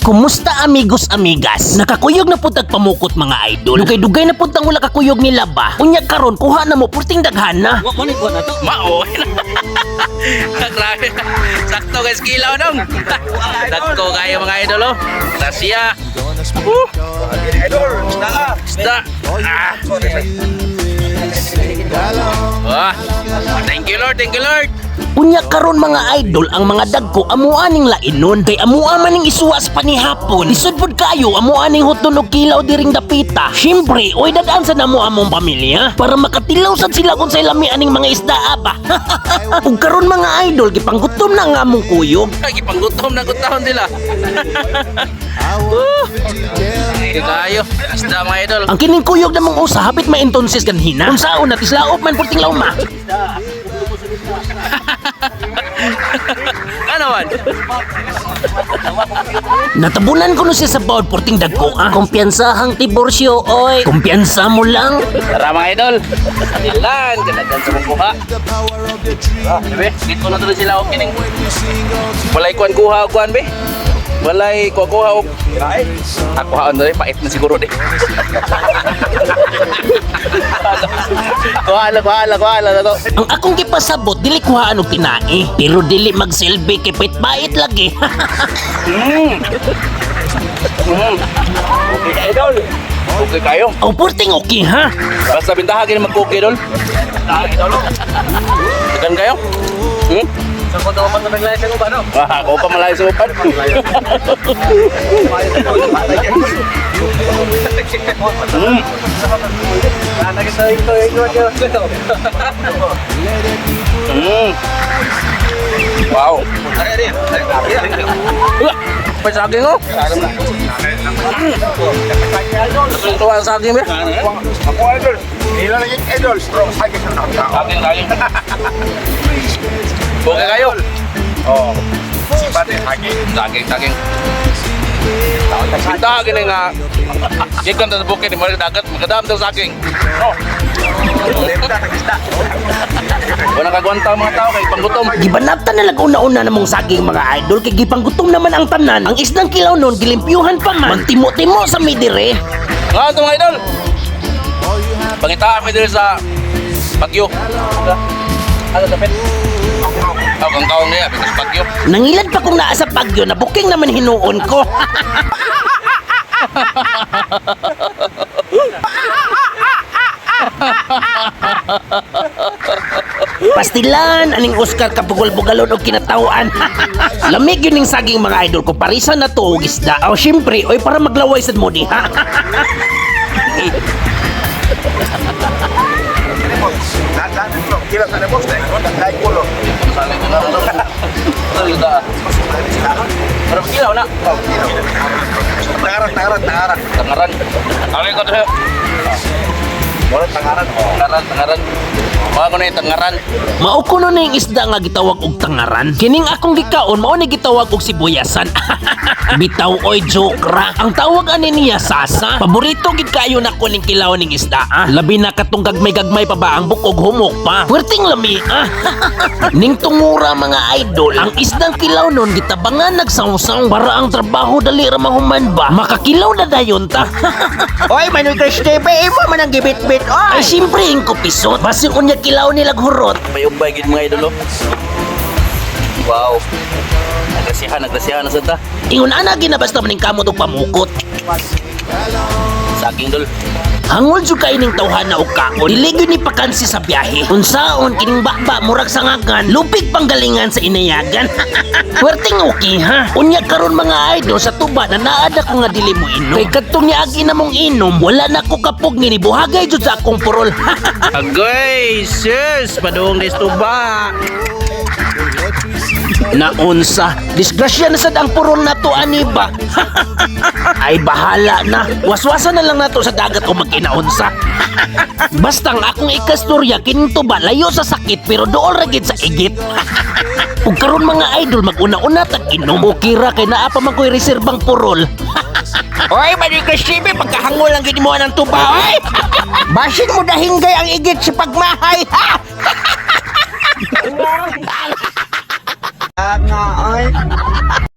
Kumusta amigos amigas? Nakakuyog na pud pamukot mga idol. Dugay-dugay na pud ang wala kakuyog nila ba? Unya karon kuha na mo purting daghan na. Wa man ko na to. Mao. Grabe. Sakto guys kilaw dong. Dagko kayo mga idol oh. Gracia. Idol, isda. Wah. Thank you Lord, thank you Lord. Unya karon mga idol ang mga dagko amuaning lainon kay amua maning isuwa sa panihapon. Lisod pud kayo amuaning huton og kilaw diring dapita. Syempre, oy dadaan sa namo among pamilya para makatilaw sad sila kung sa lami aning mga isda ba. Ug karon mga idol gipanggutom na nga among kuyog. Lagi panggutom na gutahon sila. Kayo, isda mga idol. Ang kining kuyog namang usa hapit ma-entonces kanhina. Unsaon na tislaop man purting lawma. Ano man? Natabunan ko no siya sa bawd purting dagko. Kumpiyansahang tiborsyo oy. Kumpiyansa mo lang. Tara mga idol. Adilan, kadagan sa kuha. Be, dito na tuloy sila og kining. Walay kuha be. Walay kuha og ako haon dali pait na siguro di. Kuha na to. Ang akong gipasabot dili kuhaan og tinae, pero dili magsilbi kay pait-bait lagi. Okay idol. Okay kayo. Ang purting okay ha. Basta bintaha gini mag-okay idol. Tekan kayo? Sa ko daw pa naglay sa uban no? Ako pa malay sa uban. Wow. Pa saging oh. Tuwa saging be. Ako idol. Ilan lagi idol strong saging sa tao. Saging. Okay kayo? Oh. Sipate saging. Saging. Kita gini nga. Gikan sa bukid mo dagat, magdam daw saging. No. Wala kagwanta mga tao kay panggutom. Gibanatan na lang una-una namong saging mga idol kay gipanggutom naman ang tanan. Ang isdang kilaw nun gilimpyuhan pa man. Magtimo-timo sa midire. Nga ito mga idol. Pangitaan mo dito sa Bagyo. Ano dapat? Kang kaong niya, bitas Bagyo. Nangilad pa kung naa sa Bagyo na booking naman hinuon ko. Pastilan aning Oscar kapugol-bugalon og kinatawan. Lamig yun ning saging mga idol ko parisan na to og isda. O syempre oy para maglaway sad mo di ha. Kila sa nebos na dai kulo. Pero kilaw na. Tangaran. Ano ko to? Wala tangaran. Tangaran. Mga ko na yung tangaran. Mao kuno ning isda nga gitawag og tangaran. Kining akong gikaon mao ni gitawag og sibuyasan. Bitaw oy joke ra. Ang tawag ani niya sasa. Paborito gid kayo na kuning kilaw ning isda. Labi na katong gagmay pa ba ang bukog humok pa. Puwerteng lami ning tungura mga idol. Ang isdang kilaw nun gitabangan nagsawsaw para ang trabaho dali ra mahuman ba. Makakilaw na dayon ta. Oy, Manoy Crush TV, imo man ang gibit-bit, Ay oy! siyempre yung kupisot. Basing unya kilaw nilag hurot. May ubay gid mga idol. Wow. Nagrasihan na sa ta. Ingon ana ginabasta maning kamot og pamukot. Saging dol. Hangol jud kay ning tawhana og kaon. Dili gyud ni pakansi sa biyahe. Unsaon kining bakba murag sangagan, lupig panggalingan sa inayagan. Puwerteng okay ha. Unya karon mga idol sa tuba na naada ko nga dili mo inom. Kay kadtong niagi na mong inom, wala na ko kapog ni buhagay jud sa akong purol. Agoy, sis, padung desto ba? Naunsa, disgrasya na sad ang purol na to ani ba? Ay bahala na. Waswasan na lang nato sa dagat kung magkinaunsa. Basta ang akong ikastorya kining tuba layo sa sakit pero dool ra gid sa igit. Ug karon mga idol maguna-una tag inom. Okay ra kay naa pa man ko'y reserbang purol. Oy, Manoy Crush TV, pagkahangol ang gini mo ng tuba, oy! Basin mo dahinggay ang igit sa pagmahay, ha? Nga, oy!